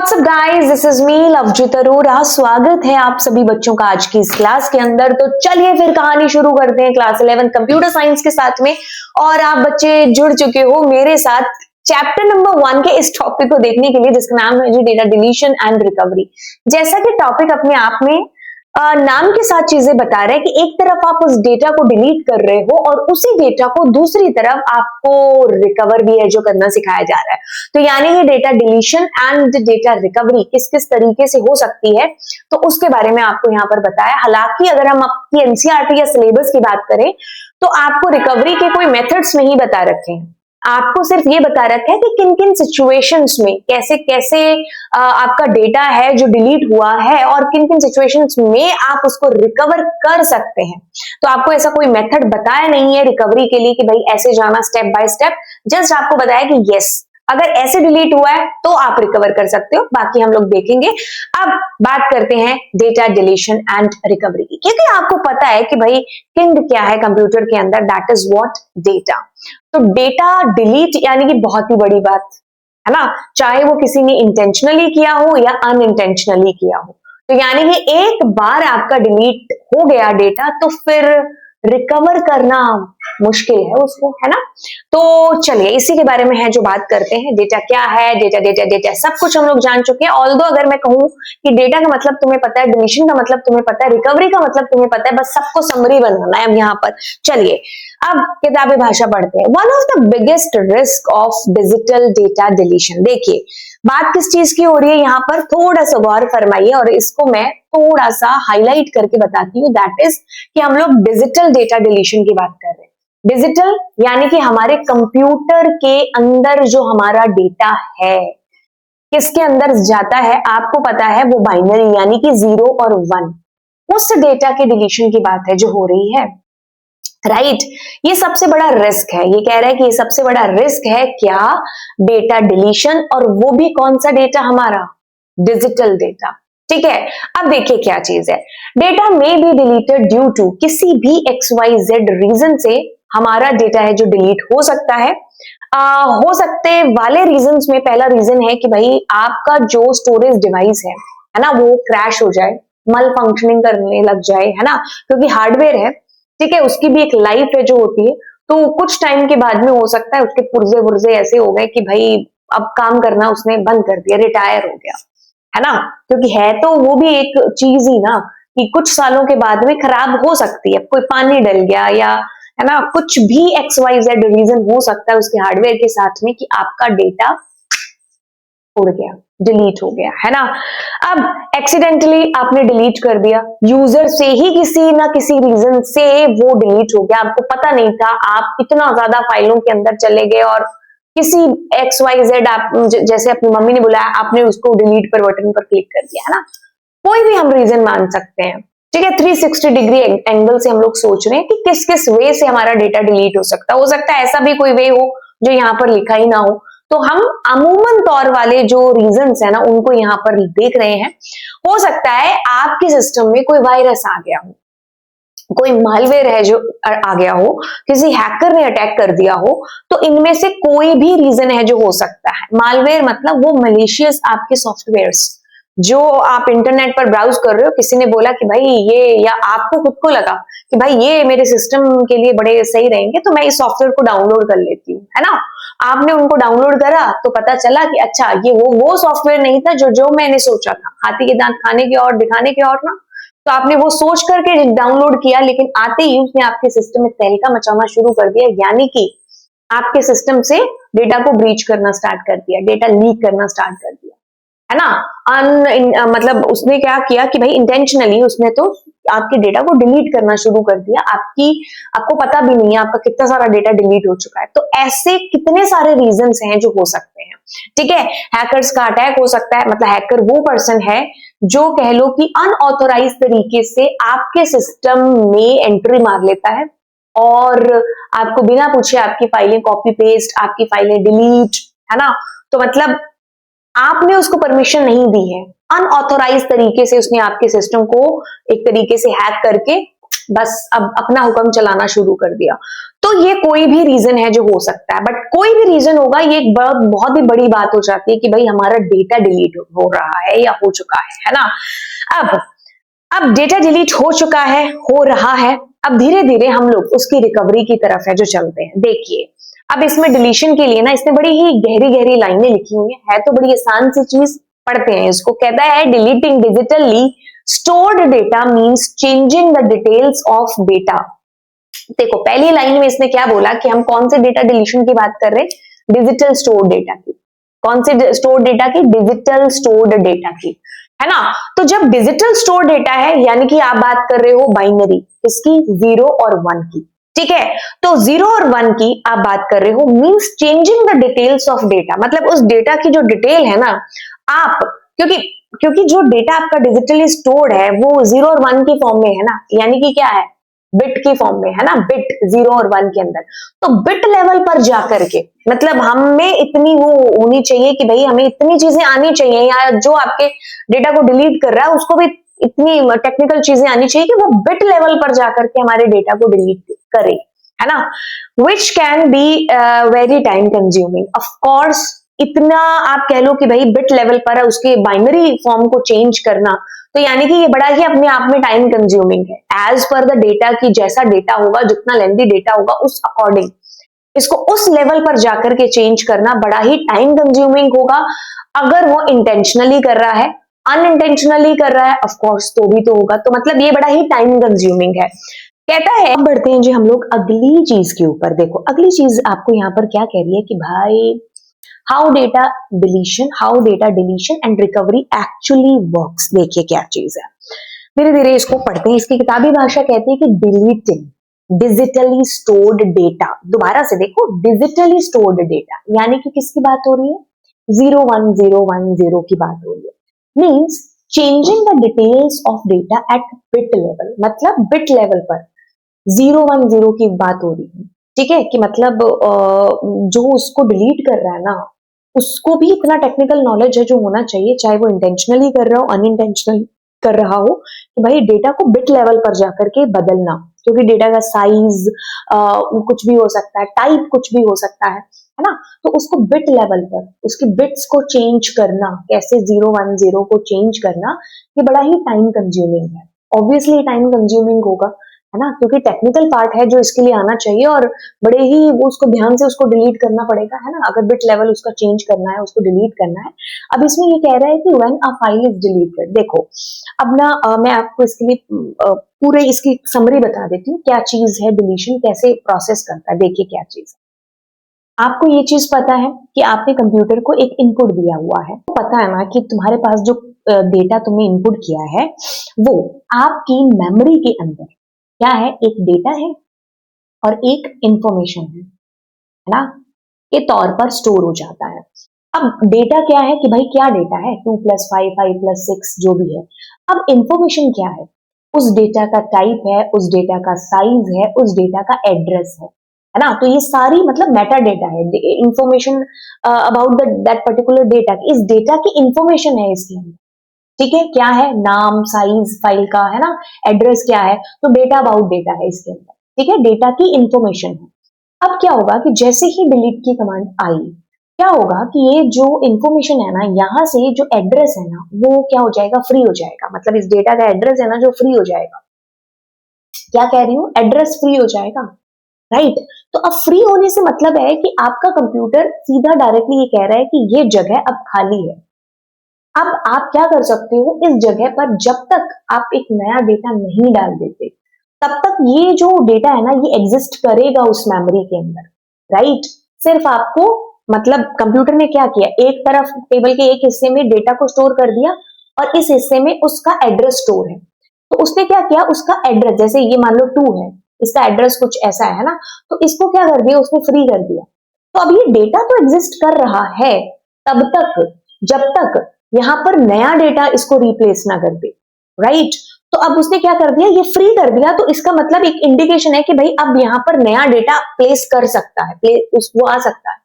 WhatsApp guys, this is me Lovejeet Arora. स्वागत है आप सभी बच्चों का आज की इस क्लास के अंदर। तो चलिए फिर कहानी शुरू करते हैं क्लास 11 कंप्यूटर साइंस के साथ में। और आप बच्चे जुड़ चुके हो मेरे साथ चैप्टर नंबर 1 के इस टॉपिक को देखने के लिए, जिसका नाम है जी डेटा डिलीशन एंड रिकवरी। जैसा कि टॉपिक अपने आप में नाम के साथ चीजें बता रहे हैं कि एक तरफ आप उस डेटा को डिलीट कर रहे हो और उसी डेटा को दूसरी तरफ आपको रिकवर भी है जो करना सिखाया जा रहा है। तो यानी ये data deletion and data recovery किस किस तरीके से हो सकती है, तो उसके बारे में आपको यहाँ पर बताया। हालांकि अगर हम आपकी एनसीईआरटी या सिलेबस की बात करें तो आपको रिकवरी के कोई मेथड्स नहीं बता रखे हैं। आपको सिर्फ ये बता रखा है कि किन किन सिचुएशंस में कैसे कैसे आपका डेटा है जो डिलीट हुआ है और किन किन सिचुएशंस में आप उसको रिकवर कर सकते हैं। तो आपको ऐसा कोई मेथड बताया नहीं है रिकवरी के लिए कि भाई ऐसे जाना स्टेप बाय स्टेप। जस्ट आपको बताया कि यस, अगर ऐसे डिलीट हुआ है तो आप रिकवर कर सकते हो, बाकी हम लोग देखेंगे। अब बात करते हैं डेटा डिलीशन एंड रिकवरी की, क्योंकि आपको पता है कि भाई किंग क्या है कंप्यूटर के अंदर, दैट इज व्हाट डेटा। तो डेटा डिलीट यानी कि बहुत ही बड़ी बात है ना, चाहे वो किसी ने इंटेंशनली किया हो या अनइंटेंशनली किया हो। तो यानी कि एक बार आपका डिलीट हो गया डेटा तो फिर रिकवर करना मुश्किल है उसको, है ना। तो चलिए इसी के बारे में है जो बात करते हैं। डेटा क्या है, डेटा डेटा डेटा सब कुछ हम लोग जान चुके हैं। ऑल्दो अगर मैं कहूं कि डेटा का मतलब तुम्हें पता है, डिलीशन का मतलब तुम्हें पता है, रिकवरी का मतलब तुम्हें पता है, बस सबको समरी बनाना है अब यहाँ पर। चलिए अब किताबी भाषा पढ़ते हैं। One of the biggest risk of digital data deletion. देखिए बात किस चीज की हो रही है यहाँ पर, थोड़ा सा गौर फरमाइए और इसको मैं थोड़ा सा हाईलाइट करके बताती हूँ। दैट इज कि हम लोग डिजिटल डेटा डिलीशन की बात कर रहे हैं। डिजिटल यानी कि हमारे कंप्यूटर के अंदर जो हमारा डेटा है किसके अंदर जाता है आपको पता है, वो बाइनरी यानी कि 0 और 1, उस डेटा के डिलीशन की बात है जो हो रही है, राइट। ये सबसे बड़ा रिस्क है। ये कह रहा है कि ये सबसे बड़ा रिस्क है क्या, डेटा डिलीशन, और वो भी कौन सा डेटा, हमारा डिजिटल डेटा। ठीक है, अब देखिए क्या चीज है। डेटा में बी डिलीटेड ड्यू टू, किसी भी XYZ रीजन से हमारा डेटा है जो डिलीट हो सकता है। हो सकते वाले रीजंस में पहला रीजन है कि भाई आपका जो स्टोरेज डिवाइस है ना, वो क्रैश हो जाए, मल फंक्शनिंग करने लग जाए, है ना, क्योंकि हार्डवेयर है, ठीक है, उसकी भी एक लाइफ है जो होती है। तो कुछ टाइम के बाद में हो सकता है उसके पुर्जे पुर्जे ऐसे हो गए कि भाई अब काम करना उसने बंद कर दिया, रिटायर हो गया, है ना, क्योंकि है तो वो भी एक चीज ही ना कि कुछ सालों के बाद में खराब हो सकती है। कोई पानी डल गया या है ना, कुछ भी XYZ रीजन हो सकता है उसके हार्डवेयर के साथ में कि आपका डेटा उड़ गया, डिलीट हो गया, है ना। अब एक्सीडेंटली आपने डिलीट कर दिया, यूजर से ही किसी ना किसी रीजन से वो डिलीट हो गया, आपको पता नहीं था, आप इतना ज्यादा फाइलों के अंदर चले गए और किसी XYZ आप जैसे अपनी मम्मी ने बुलाया, आपने उसको डिलीट पर बटन पर क्लिक कर दिया, है ना। कोई भी हम रीजन मान सकते हैं, ठीक है। 360 डिग्री एंगल से हम लोग सोच रहे हैं कि किस किस वे से हमारा डेटा डिलीट हो सकता है ऐसा भी कोई वे हो जो यहाँ पर लिखा ही ना हो। तो हम अमूमन तौर वाले जो रीजंस है ना उनको यहाँ पर देख रहे हैं। हो सकता है आपके सिस्टम में कोई वायरस आ गया हो, कोई मालवेयर है जो आ गया हो, किसी हैकर ने अटैक कर दिया हो, तो इनमें से कोई भी रीजन है जो हो सकता है। मालवेयर मतलब वो मलेशियस आपके सॉफ्टवेयर्स जो आप इंटरनेट पर ब्राउज कर रहे हो, किसी ने बोला कि भाई ये, या आपको खुद को लगा कि भाई ये मेरे सिस्टम के लिए बड़े सही रहेंगे तो मैं इस सॉफ्टवेयर को डाउनलोड कर लेती हूँ, है ना। आपने उनको डाउनलोड करा तो पता चला कि अच्छा ये वो सॉफ्टवेयर नहीं था जो मैंने सोचा था, हाथी के दांत खाने की और दिखाने की और ना। तो आपने वो सोच करके डाउनलोड किया, लेकिन आते ही उसने आपके सिस्टम में तहलका मचाना शुरू कर दिया, यानी कि आपके सिस्टम से डेटा को ब्रीच करना स्टार्ट कर दिया, डेटा लीक करना स्टार्ट कर दिया, है ना। मतलब उसने क्या किया कि भाई इंटेंशनली उसने तो आपके डेटा को डिलीट करना शुरू कर दिया, आपको पता भी नहीं है आपका कितना सारा डेटा डिलीट हो चुका है। तो ऐसे कितने सारे रीजंस हैं जो हो सकते हैं, ठीक है। हैकर्स का अटैक हो सकता है, मतलब हैकर वो पर्सन है जो कह लो कि अनऑथोराइज तरीके से आपके सिस्टम में एंट्री मार लेता है और आपको बिना पूछे आपकी फाइलें कॉपी पेस्ट, आपकी फाइलें डिलीट, है ना। तो मतलब आपने उसको परमिशन नहीं दी है, अनऑथोराइज तरीके से उसने आपके सिस्टम को एक तरीके से हैक करके बस अब अपना हुक्म चलाना शुरू कर दिया। तो ये कोई भी रीजन है जो हो सकता है, बट कोई भी रीजन होगा, ये एक बहुत ही बड़ी बात हो जाती है कि भाई हमारा डेटा डिलीट हो रहा है या हो चुका है ना। अब डेटा डिलीट हो चुका है, हो रहा है, अब धीरे धीरे हम लोग उसकी रिकवरी की तरफ है जो चलते हैं। देखिए अब इसमें डिलीशन के लिए ना इसने बड़ी ही गहरी गहरी लाइनें लिखी हुई है तो बड़ी आसान सी चीज, पढ़ते हैं इसको। कहता है deleting digitally stored data means changing the details of data. देखो पहली लाइन में इसने क्या बोला कि हम कौन से डेटा डिलीशन की बात कर रहे हैं, डिजिटल स्टोर्ड डेटा की। कौन से स्टोर्ड डेटा की, डिजिटल स्टोर्ड डेटा की, है ना। तो जब डिजिटल स्टोर डेटा है यानी कि आप बात कर रहे हो बाइनरी, किसकी, 0 और 1 की, ठीक है। तो 0 और 1 की आप बात कर रहे हो, means changing the details of data, मतलब उस डेटा की जो डिटेल है ना, आप क्योंकि जो डेटा आपका डिजिटली स्टोर्ड है वो 0 और 1 की फॉर्म में है ना, यानी कि क्या है, बिट की फॉर्म में है ना, बिट 0 और 1 के अंदर। तो बिट लेवल पर जाकर के मतलब हमें इतनी वो होनी चाहिए कि भाई हमें इतनी चीजें आनी चाहिए, या जो आपके डेटा को डिलीट कर रहा है उसको भी इतनी टेक्निकल चीजें आनी चाहिए कि वो बिट लेवल पर जाकर के हमारे डेटा को डिलीट करे, है ना। Which can be very time consuming, of course इतना आप कह लो कि भाई बिट लेवल पर उसके बाइनरी फॉर्म को चेंज करना, तो यानी कि ये बड़ा ही अपने आप में टाइम कंज्यूमिंग है। एज पर द डेटा की, जैसा डेटा होगा, जितना लेंथी डेटा होगा उस अकॉर्डिंग इसको उस लेवल पर जाकर के चेंज करना बड़ा ही टाइम कंज्यूमिंग होगा। अगर वो इंटेंशनली कर रहा है, अनइंटेंशनली कर रहा है ऑफ कोर्स तो भी तो होगा, तो मतलब ये बड़ा ही टाइम कंज्यूमिंग है। कहता है, अब बढ़ते हैं जी हम लोग अगली चीज के ऊपर। देखो अगली चीज आपको यहाँ पर क्या कह रही है कि भाई how data deletion and recovery actually works. देखिए क्या चीज है, धीरे धीरे इसको पढ़ते हैं। इसकी किताबी भाषा कहती है कि डिलीटिंग डिजिटली स्टोर्ड डेटा। दोबारा से देखो, डिजिटली स्टोर्ड डेटा यानी कि किसकी बात हो रही है, 01010 की बात हो रही है। Means changing the details of data eight bit level, मतलब बिट लेवल पर 010 की बात हो रही है, ठीक है। कि मतलब जो उसको डिलीट कर रहा है ना, उसको भी इतना टेक्निकल नॉलेज है जो होना चाहिए, चाहे वो इंटेंशनली कर रहा हो, अनइंटेंशनली कर रहा हो, कि भाई डेटा को बिट लेवल पर जाकर के बदलना, क्योंकि डेटा का साइज कुछ भी हो सकता है, टाइप कुछ भी हो सकता है ना। तो उसको बिट लेवल पर उसकी बिट्स को चेंज करना, कैसे 010 को चेंज करना, ये बड़ा ही टाइम कंज्यूमिंग है। ऑब्वियसली टाइम कंज्यूमिंग होगा, है ना, क्योंकि टेक्निकल पार्ट है जो इसके लिए आना चाहिए और बड़े ही उसको ध्यान से उसको डिलीट करना पड़ेगा, है ना। अगर बिट लेवल उसका चेंज करना है, उसको डिलीट करना है। अब इसमें ये कह रहा है कि when a file is deleted, देखो अब ना मैं आपको इसके लिए पूरे इसकी समरी बता देती हूँ, क्या चीज है डिलीशन, कैसे प्रोसेस करता है। देखिए क्या चीज है, आपको ये चीज पता है कि आपने कंप्यूटर को एक इनपुट दिया हुआ है, तो पता है ना कि तुम्हारे पास जो डेटा तुमने इनपुट किया है वो आपकी मेमोरी के अंदर क्या है, एक डेटा है और एक इंफॉर्मेशन है ना, के तौर पर स्टोर हो जाता है। अब डेटा क्या है कि भाई क्या डेटा है, 2+5 5+6 जो भी है। अब इंफॉर्मेशन क्या है, उस डेटा का टाइप है, उस डेटा का साइज है, उस डेटा का एड्रेस है ना। तो ये सारी मतलब मेटा डेटा है, information about that particular data. इस डेटा की इंफॉर्मेशन है इसके अंदर, ठीक है। क्या है, नाम, साइज फाइल का, है ना, एड्रेस क्या है, तो डेटा अबाउट डेटा है इसके अंदर, ठीक है, डेटा की इंफॉर्मेशन है। अब क्या होगा कि जैसे ही डिलीट की कमांड आई, क्या होगा कि ये जो इंफॉर्मेशन है ना, यहाँ से जो एड्रेस है ना वो क्या हो जाएगा, फ्री हो जाएगा। मतलब इस डेटा का एड्रेस है ना जो फ्री हो जाएगा। क्या कह रही हूँ, एड्रेस फ्री हो जाएगा, राइट। तो अब फ्री होने से मतलब है कि आपका कंप्यूटर सीधा डायरेक्टली ये कह रहा है कि ये जगह अब खाली है। अब आप क्या कर सकते हो, इस जगह पर जब तक आप एक नया डेटा नहीं डाल देते, तब तक ये जो डेटा है ना ये एग्जिस्ट करेगा उस मेमोरी के अंदर, राइट। सिर्फ आपको मतलब कंप्यूटर ने क्या किया, एक तरफ टेबल के एक हिस्से में डेटा को स्टोर कर दिया और इस हिस्से में उसका एड्रेस स्टोर है। तो उसने क्या किया, उसका एड्रेस, जैसे ये मान लो 2 है, इसका एड्रेस कुछ ऐसा है ना, तो इसको क्या कर दिया, उसने फ्री कर दिया। तो अब ये डेटा तो एग्जिस्ट कर रहा है तब तक जब तक यहां पर नया डेटा इसको रिप्लेस ना कर दे, राइट। तो अब उसने क्या कर दिया, ये फ्री कर दिया, तो इसका मतलब एक इंडिकेशन है कि भाई अब यहां पर नया डेटा प्लेस कर सकता है, वो आ सकता है।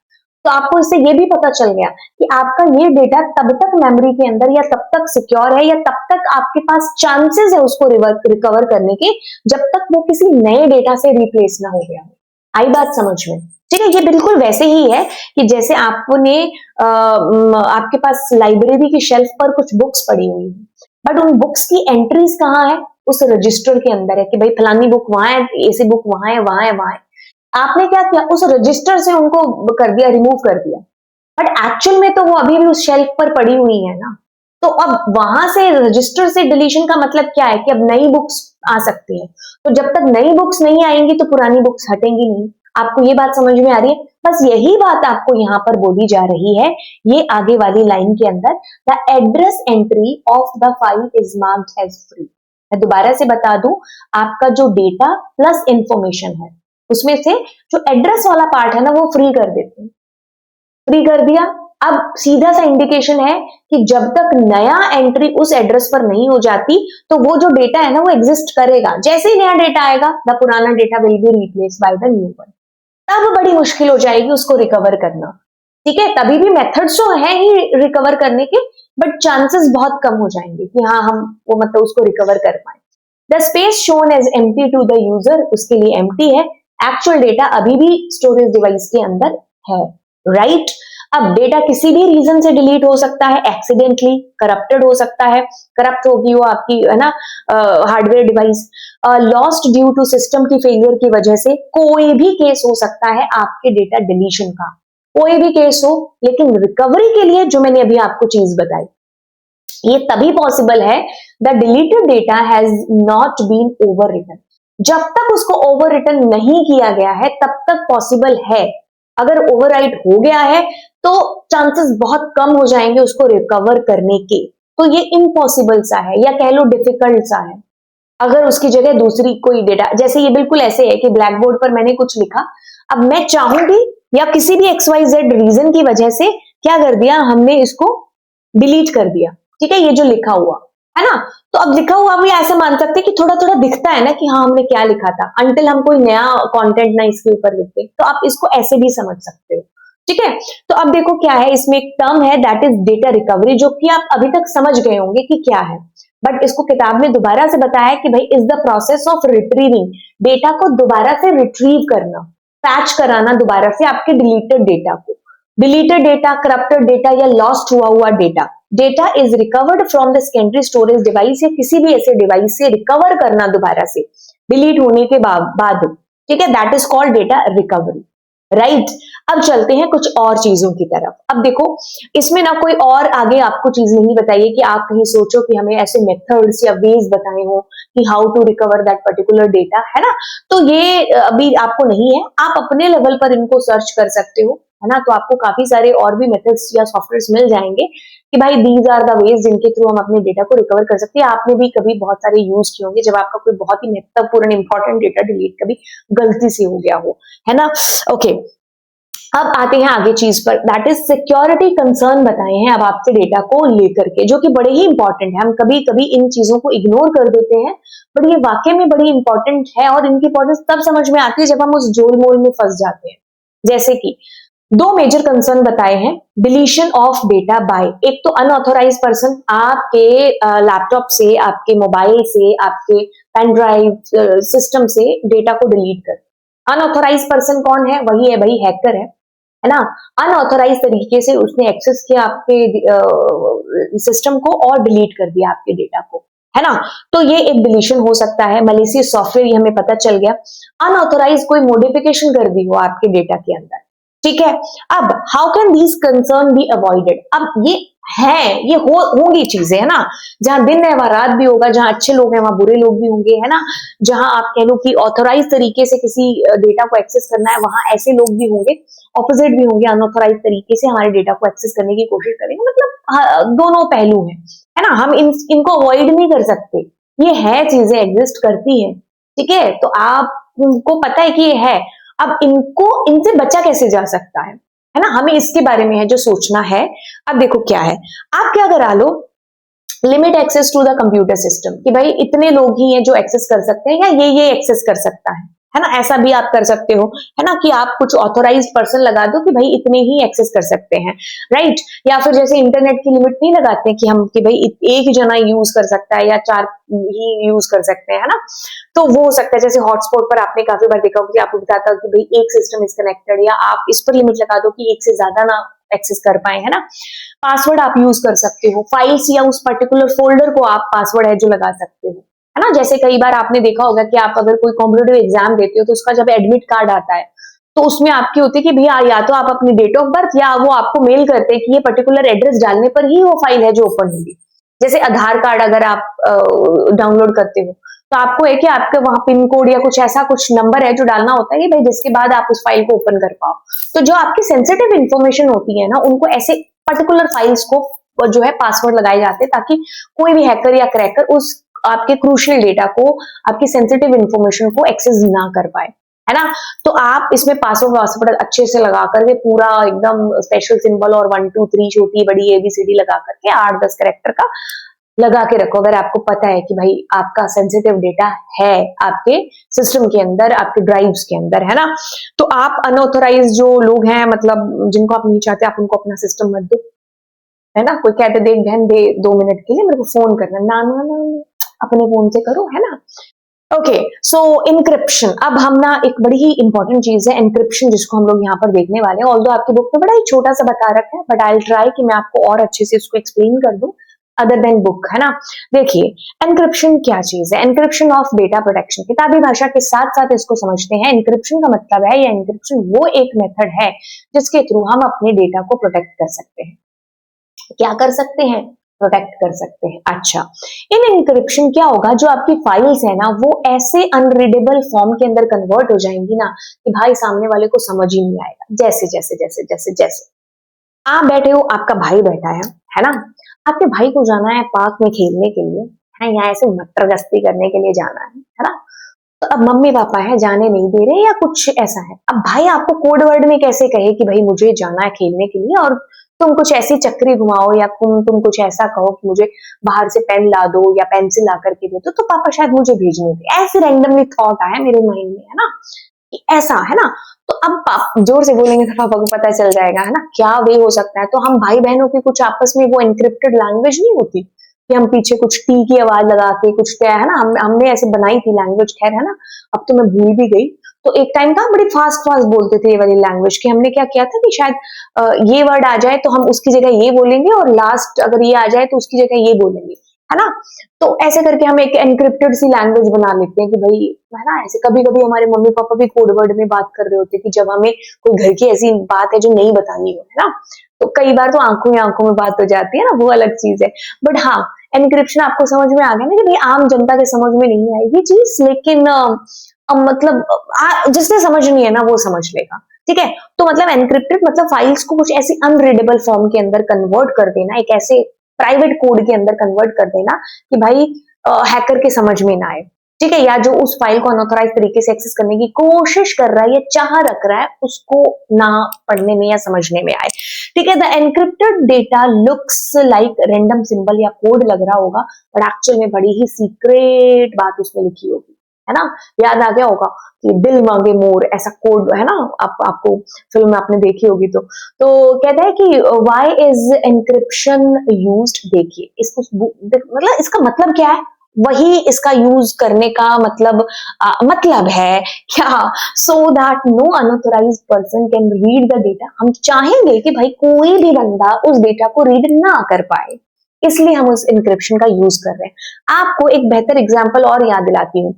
तो आपको इससे ये भी पता चल गया कि आपका ये डेटा तब तक मेमोरी के अंदर या तब तक सिक्योर है या तब तक आपके पास चांसेस है उसको रिकवर करने के, जब तक वो किसी नए डेटा से रिप्लेस ना हो गया हो। आई बात समझ में? ठीक है, ये बिल्कुल वैसे ही है कि जैसे आपने आपके पास लाइब्रेरी की शेल्फ पर कुछ बुक्स पड़ी हुई है, बट उन बुक्स की एंट्रीज कहाँ है? उस रजिस्टर के अंदर है कि भाई फलानी बुक वहां है, ऐसी बुक वहां है, वहां है, वहां है। आपने क्या किया? उस रजिस्टर से उनको कर दिया, रिमूव कर दिया, बट एक्चुअल में तो वो अभी भी उस शेल्फ पर पड़ी हुई है ना। तो अब वहां से रजिस्टर से डिलीशन का मतलब क्या है कि अब नई बुक्स आ सकती है। तो जब तक नई बुक्स नहीं आएंगी तो पुरानी बुक्स हटेंगी नहीं। आपको ये बात समझ में आ रही है? बस यही बात आपको यहाँ पर बोली जा रही है, ये आगे वाली लाइन के अंदर, the address entry of the file is marked as free. मैं दोबारा से बता दूं, आपका जो डेटा प्लस इंफॉर्मेशन है उसमें से जो एड्रेस वाला पार्ट है ना वो फ्री कर देते हैं। फ्री कर दिया, अब सीधा सा इंडिकेशन है कि जब तक नया एंट्री उस एड्रेस पर नहीं हो जाती तो वो जो डेटा है ना वो एग्जिस्ट करेगा। जैसे ही नया डेटा आएगा द पुराना data will be replace by the new one. तब बड़ी मुश्किल हो जाएगी उसको रिकवर करना। ठीक है, तभी भी मेथड्स तो है ही रिकवर करने के, बट चांसेस बहुत कम हो जाएंगे कि हाँ हम वो मतलब उसको रिकवर कर पाए। The space shown as empty to the user, उसके लिए एम्प्टी है, एक्चुअल डेटा अभी भी स्टोरेज डिवाइस के अंदर है, राइट? अब डेटा किसी भी रीजन से डिलीट हो सकता है, एक्सीडेंटली करप्टेड हो सकता है, करप्ट होगी वो आपकी है ना hardware device, lost due to system की फेलियर की वजह से, कोई भी केस हो सकता है आपके डेटा डिलीशन का, कोई भी केस हो। लेकिन रिकवरी के लिए जो मैंने अभी आपको चीज बताई, ये तभी पॉसिबल है the deleted data has not been overwritten. जब तक उसको ओवर रिटन नहीं किया गया है तब तक पॉसिबल है। अगर ओवरराइट हो गया है तो चांसेस बहुत कम हो जाएंगे उसको रिकवर करने के। तो ये इम्पॉसिबल सा है या कह लो डिफिकल्ट सा है। अगर उसकी जगह दूसरी कोई डेटा, जैसे ये बिल्कुल ऐसे है कि ब्लैक बोर्ड पर मैंने कुछ लिखा, अब मैं चाहूंगी या किसी भी XYZ रीजन की वजह से क्या कर दिया, हमने इसको डिलीट कर दिया। ठीक है, ये जो लिखा हुआ है ना, तो अब लिखा हुआ भी ऐसे मान सकते हैं कि थोड़ा थोड़ा दिखता है ना कि हाँ हमने क्या लिखा था, अंटिल हम कोई नया कंटेंट ना इसके ऊपर लिखते, तो आप इसको ऐसे भी समझ सकते हो। ठीक है, तो अब देखो क्या है, इसमें एक टर्म है दैट इज डेटा रिकवरी, जो कि आप अभी तक समझ गए होंगे कि क्या है, बट इसको किताब में दोबारा से बताया कि भाई is the process of retrieving, data को दोबारा से रिट्रीव करना, पैच कराना दोबारा से आपके डिलीटेड डेटा को। डिलीटेड डेटा, करप्टेड डेटा या लॉस्ट हुआ data, data is recovered from the secondary storage device या किसी भी ऐसे डिवाइस से रिकवर करना दोबारा से डिलीट होने के बाद। ठीक है, that is called data recovery, right? अब चलते हैं कुछ और चीजों की तरफ। अब देखो इसमें ना कोई और आगे आपको चीज नहीं बताइए कि आप कहीं सोचो कि हमें ऐसे मेथड्स या वेज बताए हो कि how to recover that particular data, है ना? तो ये अभी आपको नहीं है, आप अपने लेवल पर इनको सर्च कर सकते हो, है ना? तो आपको काफी सारे और भी मेथड्स या सॉफ्टवेयर्स मिल जाएंगे कि भाई दीज आर द वेज जिनके थ्रू हम अपने डेटा को रिकवर कर सकते हैं। आपने भी कभी बहुत सारे यूज किए होंगे जब आपका कोई बहुत ही महत्वपूर्ण इंपॉर्टेंट डेटा डिलीट कभी गलती से हो गया हो, है ना? ओके, अब आते हैं आगे चीज पर, दैट इज सिक्योरिटी कंसर्न बताए हैं अब आपके डेटा को लेकर के, जो कि बड़े ही इंपॉर्टेंट है। हम कभी कभी इन चीजों को इग्नोर कर देते हैं, बट ये वाकई में बड़ी इंपॉर्टेंट है और इनकी इंपॉर्टेंस तब समझ में आती है जब हम उस जोल मोल में फंस जाते हैं। जैसे कि दो मेजर कंसर्न बताए हैं, डिलीशन ऑफ डेटा बाय, एक तो अनऑथोराइज पर्सन आपके लैपटॉप से, आपके मोबाइल से, आपके पेन ड्राइव सिस्टम से डेटा को डिलीट कर। अनऑथोराइज पर्सन कौन है? वही है भाई हैकर है ना? अनऑथोराइज तरीके से उसने एक्सेस किया आपके सिस्टम को और डिलीट कर दिया आपके डेटा को, है ना? तो ये एक डिलीशन हो सकता है, मलिशियस सॉफ्टवेयर, ये हमें पता चल गया। अनऑथोराइज कोई मॉडिफिकेशन कर दी हो आपके डेटा के अंदर, ठीक है? अब how can these concern be avoided? अब ये है, ये होंगी चीजें, है ना? जहां दिन है वहां रात भी होगा, जहां अच्छे लोग हैं वहां बुरे लोग भी होंगे, है ना? जहां आप कह लो कि ऑथोराइज तरीके से किसी डेटा को एक्सेस करना है वहां ऐसे लोग भी होंगे, ऑपोजिट भी होंगे, अनऑथोराइज तरीके से हमारे डेटा को एक्सेस करने की कोशिश करेंगे। मतलब दोनों पहलू हैं, है ना? हम इनको अवॉइड नहीं कर सकते, ये है, चीजें एग्जिस्ट करती हैं, ठीक है? तो आपको पता है कि ये है। अब इनसे बचा कैसे जा सकता है ना? हमें इसके बारे में है जो सोचना है। अब देखो क्या है, आप क्या करा लो, limit access to the computer system, कि भाई इतने लोग ही हैं जो एक्सेस कर सकते हैं या ये एक्सेस कर सकता है ना, ऐसा भी आप कर सकते हो, है ना, कि आप कुछ ऑथोराइज्ड पर्सन लगा दो कि भाई इतने ही एक्सेस कर सकते हैं, राइट। या फिर जैसे इंटरनेट की लिमिट नहीं लगाते कि हम कि भाई एक ही जना यूज कर सकता है या 4 ही यूज कर सकते हैं, है ना। तो वो हो सकता है जैसे हॉटस्पॉट पर आपने काफी बार देखा होगा कि आपको बताता है कि भाई एक सिस्टम इज कनेक्टेड, या आप इस पर लिमिट लगा दो कि एक से ज्यादा ना एक्सेस कर पाए, है ना। पासवर्ड आप यूज कर सकते हो, फाइल्स या उस पर्टिकुलर फोल्डर को आप पासवर्ड है जो लगा सकते हो, है ना। जैसे कई बार आपने देखा होगा कि आप अगर कोई कॉम्पिटेटिव एग्जाम देते हो तो उसका जब एडमिट कार्ड आता है तो उसमें आपकी होती है कि भैया या तो आप अपनी डेट ऑफ बर्थ, या वो आपको मेल करते हैं कि ये पर्टिकुलर एड्रेस डालने पर ही वो फाइल है जो ओपन होगी। जैसे आधार कार्ड अगर आप डाउनलोड करते हो तो आपको है कि आपके वहां पिन कोड या कुछ ऐसा कुछ नंबर है जो डालना होता है कि भाई जिसके बाद आप उस फाइल को ओपन कर पाओ। तो जो आपकी सेंसिटिव इंफॉर्मेशन होती है ना, उनको ऐसे पर्टिकुलर फाइल्स को जो है पासवर्ड लगाए जाते हैं ताकि कोई भी हैकर या क्रैकर उस आपके क्रूशियल डेटा को, आपकी सेंसिटिव इंफॉर्मेशन को एक्सेस ना कर पाए, है ना। तो आप इसमें पासवर्ड वासवर्ड अच्छे से लगा करके पूरा एकदम स्पेशल सिंबल और 1 2 3 छोटी बड़ी ABCD लगा करके 8-10 कैरेक्टर का लगा के रखो, अगर आपको पता है कि भाई आपका सेंसिटिव डेटा है आपके सिस्टम के अंदर, आपके ड्राइव्स के अंदर, है ना। तो आप अनऑथोराइज जो लोग हैं, मतलब जिनको आप नहीं चाहते, आप उनको अपना सिस्टम मत दो, है ना। कोई कहते देख बहन दे 2 मिनट के लिए मेरे को फोन करना, ना ना ना, अपने फोन से करो, है ना। ओके, सो इनक्रिप्शन, अब हम ना एक बड़ी ही इंपॉर्टेंट चीज है इनक्रिप्शन, जिसको हम लोग यहाँ पर देखने वाले हैं। ऑल्दो आपकी बुक में बड़ा ही छोटा सा बता रखा है, बट आई विल ट्राई कि मैं आपको और अच्छे से इसको एक्सप्लेन कर दूं अदर देन बुक, है ना। देखिए एनक्रिप्शन क्या चीज है। एनक्रिप्शन ऑफ डेटा प्रोटेक्शन, किताबी भाषा के साथ साथ इसको समझते हैं। एनक्रिप्शन का मतलब है, या एनक्रिप्शन वो एक मेथड है जिसके थ्रू हम अपने डेटा को प्रोटेक्ट कर सकते हैं। क्या कर सकते हैं? प्रोटेक्ट कर सकते हैं। अच्छा, इन एनक्रिप्शन क्या होगा, जो आपकी फाइल्स है ना वो ऐसे अनरीडेबल फॉर्म के अंदर कन्वर्ट हो जाएंगी ना कि भाई सामने वाले को समझ ही नहीं आएगा। जैसे जैसे जैसे जैसे जैसे आप बैठे हो, आपका भाई बैठा है ना। आपके भाई को जाना है पार्क में खेलने के लिए, है, या ऐसे मटर गश्ती करने के लिए जाना है ना। तो अब मम्मी पापा है जाने नहीं दे रहे या कुछ ऐसा है। अब भाई आपको कोड वर्ड में कैसे कहे कि भाई मुझे जाना है खेलने के लिए, और तुम कुछ ऐसी चक्री घुमाओ या तुम कुछ ऐसा कहो कि मुझे बाहर से पेन ला दो या पेंसिल ला करके दे दो, तो पापा शायद मुझे भेजने दे। ऐसे रैंडमली थॉट आया मेरे माइंड में, है ना, कि ऐसा, है ना। तो अब पापा जोर से बोलेंगे तो पापा को पता चल जाएगा, है ना, क्या वे हो सकता है। तो हम भाई बहनों की कुछ आपस में वो एनक्रिप्टेड लैंग्वेज नहीं होती कि हम पीछे कुछ टी की आवाज लगा के कुछ क्या, है ना, हमने ऐसे बनाई थी लैंग्वेज, खैर, है ना, अब तो मैं भूल भी गई। तो एक टाइम था बड़ी फास्ट फास्ट बोलते थे ये वाली लैंग्वेज की। हमने क्या किया था कि शायद ये वर्ड आ जाए तो हम उसकी जगह ये बोलेंगे, और लास्ट अगर ये आ जाए तो उसकी जगह ये बोलेंगे, है ना। तो ऐसे करके हम एक एनक्रिप्टेड सी लैंग्वेज बना लेते हैं कि भाई, है ना। ऐसे कभी कभी हमारे मम्मी पापा भी कोड वर्ड में बात कर रहे होते हैं कि जब हमें कोई घर की ऐसी बात है जो नहीं बतानी हो, है ना। तो कई बार तो आंखों में बात हो जाती है ना, वो अलग चीज है। बट हाँ, एनक्रिप्शन आपको समझ में आ गया ना कि भाई आम जनता के समझ में नहीं आएगी चीज, लेकिन मतलब जिसने समझनी है ना वो समझ लेगा, ठीक है। तो मतलब एनक्रिप्टेड मतलब फाइल्स को कुछ ऐसी अनरीडेबल फॉर्म के अंदर कन्वर्ट कर देना, एक ऐसे प्राइवेट कोड के अंदर कन्वर्ट कर देना कि भाई हैकर के समझ में ना आए, ठीक है, या जो उस फाइल को अनऑथराइज तरीके से एक्सेस करने की कोशिश कर रहा है या चाह रख रहा है उसको ना पढ़ने में या समझने में आए, ठीक है। The encrypted data looks like random symbol या कोड लग रहा होगा, बट एक्चुअल में बड़ी ही सीक्रेट बात उसमें लिखी होगी, है ना। याद आ गया होगा कि दिल मांगे मोर, ऐसा कोड, है ना, आपको फिल्म में आपने देखी होगी। तो कहता है कि व्हाई इज एनक्रिप्शन यूज्ड, देखिए इसको मतलब इसका मतलब क्या है, वही इसका यूज करने का मतलब है क्या, so that no unauthorised person can read the data. हम चाहेंगे कि भाई कोई भी बंदा उस डेटा को रीड ना कर पाए, इसलिए हम उस इंक्रिप्शन का यूज कर रहे हैं। आपको एक बेहतर एग्जांपल और याद दिलाती हूँ।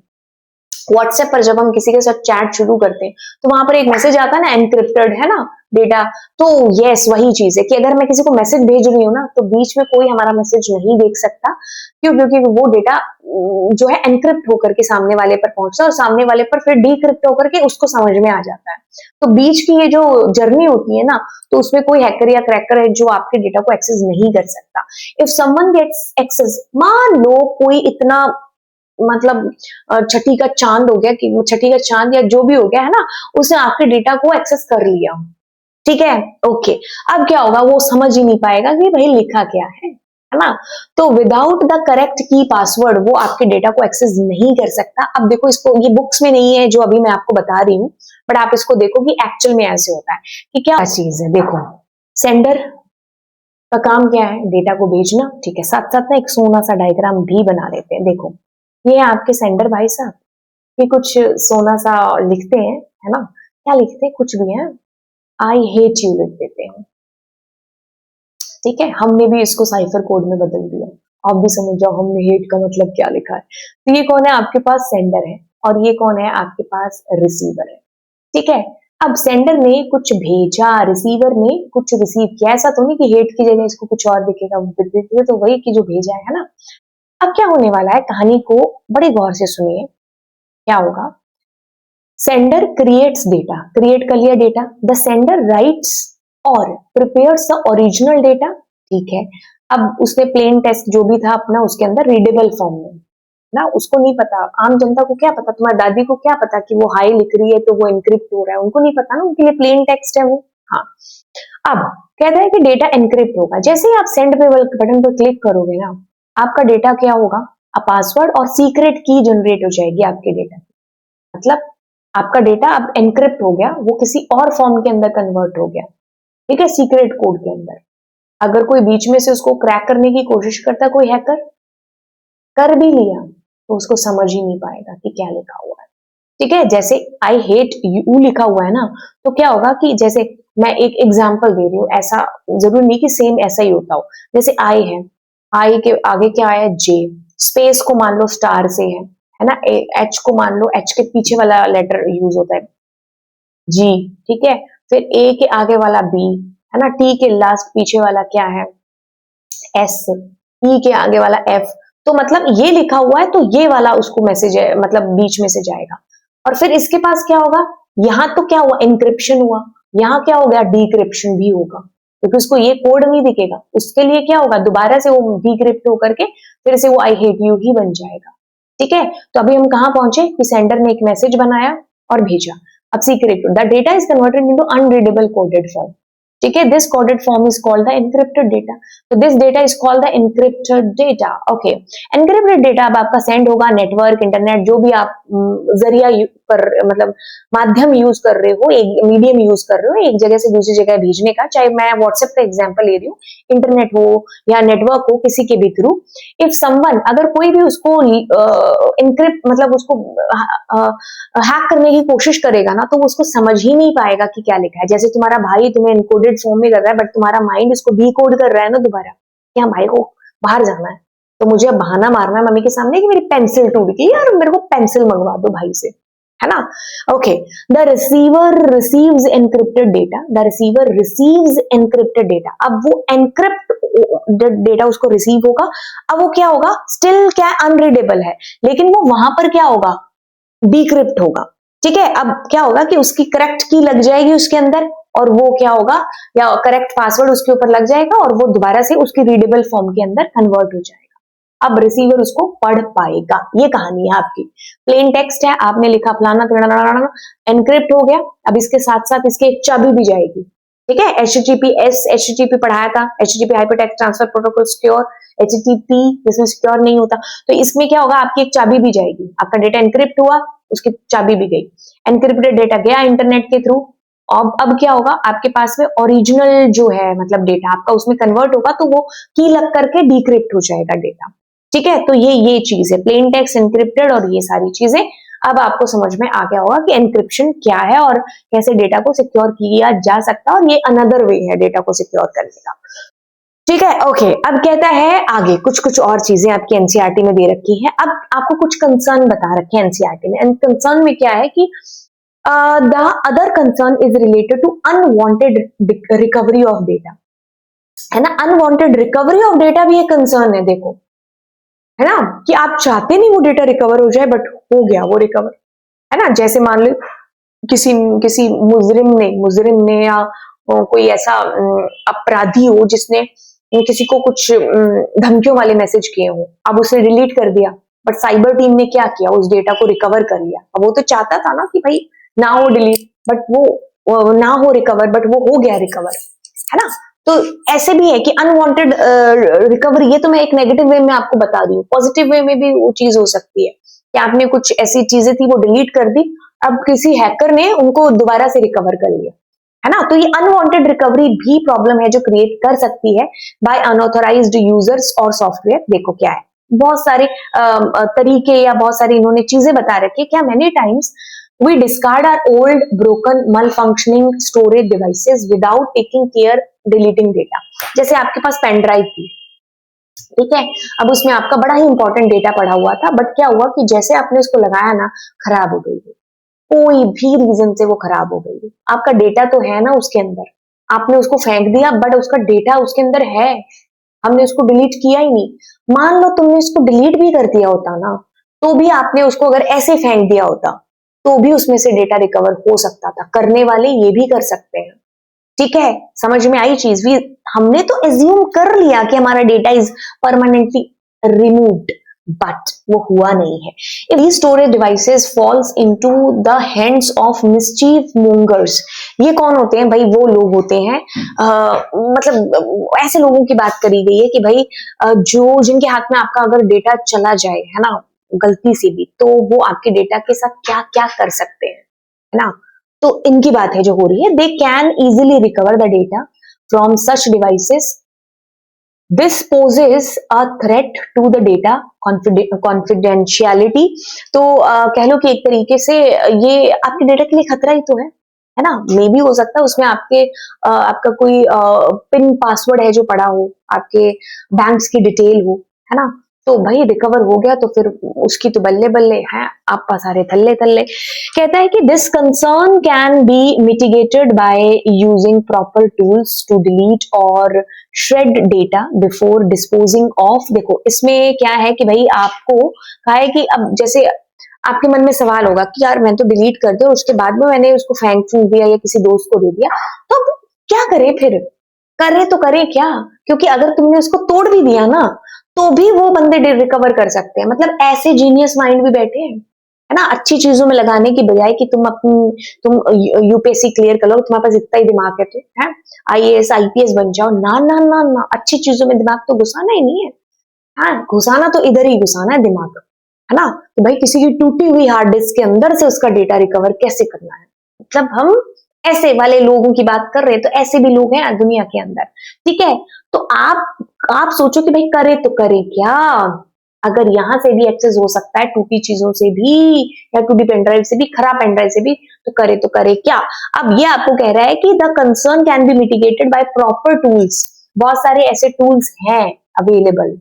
व्हाट्सएप पर जब हम किसी के साथ चैट शुरू करते हैं तो वहां पर एक मैसेज आता है ना, एनक्रिप्टेड, है ना, डेटा। तो यस, वही चीज है कि अगर मैं किसी को मैसेज भेज रही हूँ ना तो बीच में कोई हमारा मैसेज नहीं देख सकता। क्यों? क्योंकि वो डेटा जो है एनक्रिप्ट होकर के सामने वाले पर पहुंचता है, और सामने वाले पर फिर डीक्रिप्ट होकर के उसको समझ में आ जाता है। तो बीच की ये जो जर्नी होती है ना, तो उसमें कोई हैकर या क्रैकर है जो आपके डेटा को एक्सेस नहीं कर सकता। इफ समवन गेट्स एक्सेस, मान लो कोई इतना मतलब छठी का चांद हो गया, कि छठी का चांद या जो भी हो गया, है ना, उसने आपके डेटा को एक्सेस कर लिया, ठीक है, ओके। अब क्या होगा, वो समझ ही नहीं पाएगा कि भाई लिखा क्या है, है ना। तो विदाउट द करेक्ट की पासवर्ड वो आपके डेटा को एक्सेस नहीं कर सकता। अब देखो, इसको ये बुक्स में नहीं है जो अभी मैं आपको बता रही हूँ, बट आप इसको देखो कि एक्चुअल में ऐसे होता है कि क्या चीज है। देखो, सेंडर का काम क्या है, डेटा को भेजना, ठीक है। साथ साथ ना एक सोना सा डायग्राम भी बना लेते हैं। देखो, ये है आपके सेंडर भाई साहब, ये कुछ सोना सा लिखते हैं, है ना। क्या लिखते हैं, कुछ भी है, आई हेट यू लिख देते हैं, ठीक है। हमने भी इसको साइफर कोड में बदल दिया, आप भी समझ जाओ हमने हेट का मतलब क्या लिखा है। तो ये कौन है, आपके पास सेंडर है, और ये कौन है, आपके पास रिसीवर है, ठीक है। अब सेंडर ने कुछ भेजा, रिसीवर ने कुछ रिसीव किया, ऐसा तो नहीं कि हेट की जगह इसको कुछ और दिखेगा, तो वही कि जो भेजा है ना। अब क्या होने वाला है, कहानी को बड़े गौर से सुनिए, क्या होगा। सेंडर क्रिएट्स डेटा, क्रिएट कर लिया डेटा, द सेंडर राइट्स और प्रिपेयर्स द ओरिजिनल डेटा, ठीक है। अब उसने प्लेन टेक्स्ट जो भी था अपना उसके अंदर रीडेबल फॉर्म में ना, उसको नहीं पता, आम जनता को क्या पता, तुम्हारी दादी को क्या पता कि वो हाई लिख रही है तो वो एनक्रिप्ट हो रहा है, उनको नहीं पता ना, उनके लिए प्लेन टेक्स्ट है वो। हाँ, अब कहता है कि डेटा एनक्रिप्ट होगा, जैसे ही आप सेंड पे बटन पर क्लिक करोगे ना, आपका डेटा क्या होगा, पासवर्ड और सीक्रेट की जनरेट हो जाएगी आपके डेटा, मतलब आपका डेटा अब एनक्रिप्ट हो गया, वो किसी और फॉर्म के अंदर कन्वर्ट हो गया, ठीक है, सीक्रेट कोड के अंदर। अगर कोई बीच में से उसको क्रैक करने की कोशिश करता, कोई हैकर कर भी लिया, तो उसको समझ ही नहीं पाएगा कि क्या लिखा हुआ है, ठीक है। जैसे आई हेट यू लिखा हुआ है ना, तो क्या होगा कि जैसे मैं एक एग्जांपल दे रही हूँ, ऐसा जरूरी नहीं कि सेम ऐसा ही होता हो। जैसे आई है, आई के आगे क्या आया, जे, स्पेस को मान लो स्टार से है ना, एच को मान लो, एच के पीछे वाला लेटर यूज होता है जी, ठीक है। फिर ए के आगे वाला बी, है ना, टी के लास्ट पीछे वाला क्या है, एस, ई के आगे वाला एफ। तो मतलब ये लिखा हुआ है तो ये वाला उसको मैसेज है, मतलब बीच में से जाएगा। और फिर इसके पास क्या होगा, यहां तो क्या हुआ, इंक्रिप्शन हुआ, यहाँ क्या हो गया, डिक्रिप्शन भी होगा, क्योंकि उसको ये कोड नहीं दिखेगा, उसके लिए क्या होगा, दोबारा से वो डिक्रिप्ट होकर के फिर से वो आई हेट यू ही बन जाएगा, ठीक है। तो अभी हम कहां पहुंचे कि सेंडर ने एक मैसेज बनाया और भेजा। अब secret, the data is converted into unreadable coded form, ठीक है। This coded form is called the encrypted data, तो this data is called the encrypted data, okay. Encrypted data अब आपका सेंड होगा, नेटवर्क, इंटरनेट, जो भी आप जरिया पर मतलब माध्यम यूज कर रहे हो, एक मीडियम यूज कर रहे हो एक जगह से दूसरी जगह भेजने का, चाहे मैं व्हाट्सएप का एग्जांपल ले रही हूँ, इंटरनेट हो या नेटवर्क हो, किसी के भी थ्रू, इफ समवन, अगर कोई भी उसको इनक्रिप्ट मतलब उसको हैक करने की कोशिश करेगा ना, तो वो उसको समझ ही नहीं पाएगा कि क्या लिखा है। जैसे तुम्हारा भाई तुम्हें इनकोडेड फॉर्म में कर रहा है, बट तुम्हारा माइंड उसको डीकोड कर रहा है ना दोबारा, कि हाँ भाई को बाहर जाना है, तो मुझे अब बहाना मारना है मम्मी के सामने कि मेरी पेंसिल टूट गई यार, मेरे को पेंसिल मंगवा दो भाई से, है ना। Okay, the receiver receives encrypted data, the receiver receives encrypted data, अब वो एनक्रिप्ट डेटा उसको रिसीव होगा। अब वो क्या होगा, स्टिल क्या अनरीडेबल है, लेकिन वो वहां पर क्या होगा, डिक्रिप्ट होगा, ठीक है। अब क्या होगा कि उसकी करेक्ट की लग जाएगी उसके अंदर, और वो क्या होगा, या करेक्ट पासवर्ड उसके ऊपर लग जाएगा, और वो दोबारा से उसकी रीडेबल फॉर्म के अंदर कन्वर्ट हो जाएगा। अब रिसीवर उसको पढ़ पाएगा, ये कहानी है आपकी। प्लेन टेक्स्ट है, आपने लिखा फलाना, एनक्रिप्ट हो गया, अब इसके साथ साथ इसके एक चाबी भी जाएगी, ठीक है। एचटीटीपी पढ़ाया था, HTTP hypertext transfer protocol secure, HTTP जिसमें सिक्योर नहीं होता, तो इसमें क्या होगा, आपकी एक चाबी भी जाएगी, आपका डेटा एनक्रिप्ट हुआ, उसकी चाबी भी गई, एनक्रिप्टेड डेटा गया इंटरनेट के थ्रू। अब क्या होगा, आपके पास में ओरिजिनल जो है मतलब डेटा आपका उसमें कन्वर्ट होगा, तो वो की लग करके डिक्रिप्ट हो जाएगा डेटा, ठीक है। तो ये चीज है, प्लेन टेक्स्ट, एनक्रिप्टेड और ये सारी चीजें। अब आपको समझ में आ गया होगा कि एनक्रिप्शन क्या है और कैसे डेटा को सिक्योर किया जा सकता है, और ये अनदर वे है डेटा को सिक्योर करने का, ठीक है। ओके, अब कहता है आगे कुछ और चीजें आपकी एनसीईआरटी में दे रखी है। अब आपको कुछ कंसर्न बता रखे हैं एनसीईआरटी में, एंड कंसर्न में क्या है कि the other concern is related to unwanted recovery of data, है ना। अनवांटेड रिकवरी ऑफ डेटा भी एक कंसर्न है, देखो, है ना, कि आप चाहते नहीं वो डेटा रिकवर हो जाए, बट हो गया वो रिकवर, है ना। जैसे मान लो किसी किसी मुजरिम ने या कोई ऐसा अपराधी हो जिसने किसी को कुछ धमकियों वाले मैसेज किए हो, अब उसे डिलीट कर दिया, बट साइबर टीम ने क्या किया, उस डेटा को रिकवर कर लिया। अब वो तो चाहता था ना कि भाई ना हो डिलीट, बट वो ना हो रिकवर, बट वो हो गया रिकवर, है ना। तो ऐसे भी है कि अनवांटेड रिकवरी, ये तो मैं एक नेगेटिव वे में आपको बता रही हूँ, पॉजिटिव वे में भी वो चीज हो सकती है कि आपने कुछ ऐसी चीजें थी वो डिलीट कर दी, अब किसी हैकर ने उनको दोबारा से रिकवर कर लिया, है ना। तो ये अनवांटेड रिकवरी भी प्रॉब्लम है जो क्रिएट कर सकती है बाय अनऑथराइज्ड यूजर्स और सॉफ्टवेयर। देखो क्या है, बहुत सारे तरीके या बहुत सारी इन्होंने चीजें बता रखी है। क्या many times we discard our old broken malfunctioning storage devices without taking care deleting data। जैसे आपके पास पेन ड्राइव थी, ठीक है, अब उसमें आपका बड़ा ही इंपॉर्टेंट डेटा पड़ा हुआ था, बट क्या हुआ कि जैसे आपने उसको लगाया ना, खराब हो गई, कोई भी रीजन से वो खराब हो गई। आपका डेटा तो है ना उसके अंदर, आपने उसको फेंक दिया बट उसका डेटा उसके अंदर है, हमने उसको डिलीट किया ही नहीं। मान लो तुमने उसको डिलीट भी कर दिया होता ना, तो भी आपने उसको अगर ऐसे फेंक दिया होता तो भी उसमें से डेटा रिकवर हो सकता था। करने वाले ये भी कर सकते हैं, ठीक है, समझ में आई चीज भी। हमने तो एज्यूम कर लिया कि हमारा data is permanently removed, but वो हुआ नहीं है। If these storage devices falls into the hands of mischief mongers, ये कौन होते हैं भाई? वो लोग होते हैं, मतलब ऐसे लोगों की बात करी गई है कि भाई जो जिनके हाथ में आपका अगर डेटा चला जाए, है ना, गलती से भी, तो वो आपके डेटा के साथ क्या क्या कर सकते हैं, है ना। तो इनकी बात है जो हो रही है। They can easily recover the data from such devices. This poses a threat to the data confidentiality. तो कह लो कि एक तरीके से ये आपके डेटा के लिए खतरा ही तो है ना। मे भी हो सकता है उसमें आपका कोई पिन पासवर्ड है जो पड़ा हो, आपके बैंक्स की डिटेल हो, है ना। तो भाई रिकवर हो गया तो फिर उसकी तो बल्ले बल्ले हैं, आप सारे थल्ले थल्ले। कहता है कि this concern can be mitigated by using proper tools to delete or shred data before disposing of. देखो इसमें क्या है कि भाई आपको कहा है कि अब जैसे आपके मन में सवाल होगा कि यार मैं तो डिलीट कर दिया, उसके बाद में मैंने उसको फेंक फूंक दिया या किसी दोस्त को दे दिया, तो अब क्या करे फिर? करे तो करे क्या? क्योंकि अगर तुमने उसको तोड़ भी दिया ना, तो भी वो बंदे रिकवर कर सकते हैं। मतलब ऐसे जीनियस माइंड भी बैठे हैं, है ना, अच्छी चीजों में लगाने की बजाय कि तुम यूपीएससी क्लियर कर लो, तुम्हारे पास इतना ही दिमाग है तो है आईएएस आईपीएस बन जाओ। ना ना ना ना, अच्छी चीजों में दिमाग तो घुसाना ही नहीं है। हाँ, घुसाना तो इधर ही घुसाना है दिमाग, है ना, कि भाई किसी की टूटी हुई हार्ड डिस्क के अंदर से उसका डेटा रिकवर कैसे करना है। मतलब हम ऐसे वाले लोगों की बात कर रहे हैं, तो ऐसे भी लोग हैं दुनिया के अंदर, ठीक है। तो आप सोचो कि भाई करे तो करे क्या? अगर यहां से भी एक्सेस हो सकता है टूटी चीजों से भी, या टूटी पेनड्राइव से भी, खराब पेनड्राइव से भी, तो करे क्या? अब ये आपको कह रहा है कि the concern can be mitigated by proper tools. बहुत सारे ऐसे टूल्स हैं अवेलेबल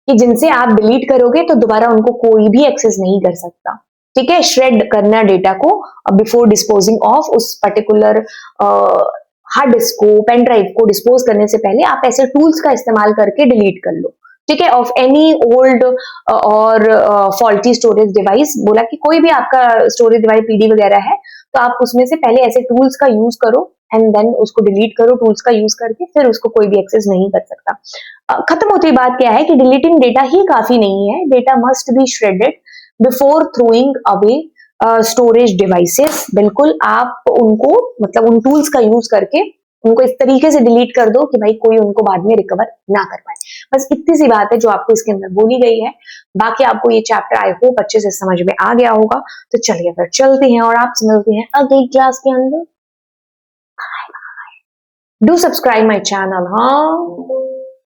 कि जिनसे आप डिलीट करोगे तो दोबारा उनको कोई भी एक्सेस नहीं कर सकता, ठीक है। श्रेड करना डेटा को बिफोर डिस्पोजिंग ऑफ, उस पर्टिकुलर हार्ड डिस्क को, पेन ड्राइव को डिस्पोज करने से पहले आप ऐसे टूल्स का इस्तेमाल करके डिलीट कर लो, ठीक है, ऑफ एनी ओल्ड और फॉल्टी स्टोरेज डिवाइस। बोला कि कोई भी आपका स्टोरेज डिवाइस पीडी वगैरह है, तो आप उसमें से पहले ऐसे टूल्स का यूज करो एंड देन उसको डिलीट करो। टूल्स का यूज करके फिर उसको कोई भी एक्सेस नहीं कर सकता। खत्म होती बात क्या है कि डिलीटिंग डेटा ही काफी नहीं है, data must be shredded before throwing away storage devices. बिल्कुल आप उनको, मतलब उन टूल्स का यूज करके उनको इस तरीके से डिलीट कर दो कि भाई कोई उनको बाद में रिकवर ना कर पाए। बस इतनी सी बात है जो आपको इसके अंदर बोली गई है। बाकी आपको ये चैप्टर आई होप अच्छे से समझ में आ गया होगा। तो चलिए फिर चलते हैं और आपसे मिलते हैं अगली क्लास के अंदर। डू सब्सक्राइब माई चैनल, हाँ।